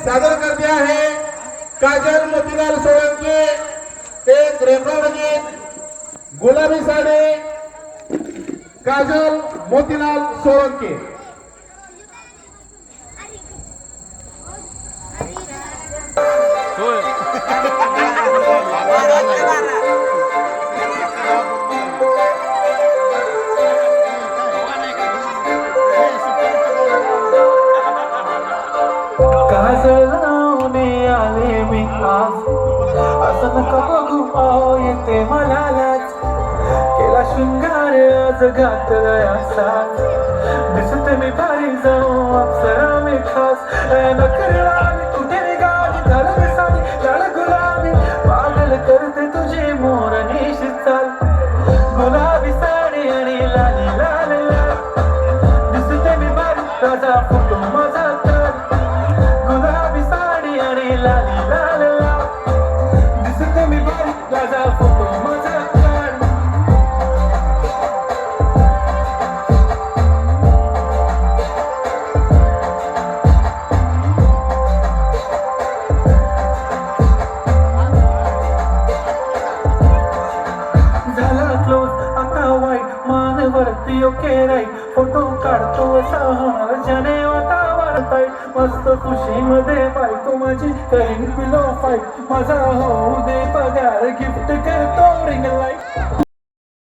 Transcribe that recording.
सादर करते आहे काजल मोतीलाल सोळंके, एक रेकॉर्ड गीत गुलाबी साडी काजल मोतीलाल सोळंके. काजल लावणे आले मी आज, असं नका बघू आओ येते मलालाच. केला शृंगार आज घातलाय असाच, दिसते मी भारी जाऊ अप्सरा मी खास. नखरेला मी कुठे निघाली झालं मी साडी झालं गुलाबी, पागल करते तुझी मोरनीशी चाल. गुलाबी साडी आणि लाली लाल लाल, दिसते मी भारी राजा फोटो माझा तर. गुलाबी साडी आणि लाली लाल लाल, दिसते मी भारी राजा फोटो माझा तर. झाला क्लोज आता वाईट मानवरती ओके राईट, फोटो काढतो असा होणार ज्याने वातावरण टाईट. मस्त खुशीमध्ये बायको माझी करीन पिलो फाईट, माझा होऊ दे पगार गिफ्ट करतो रिंग लाईट.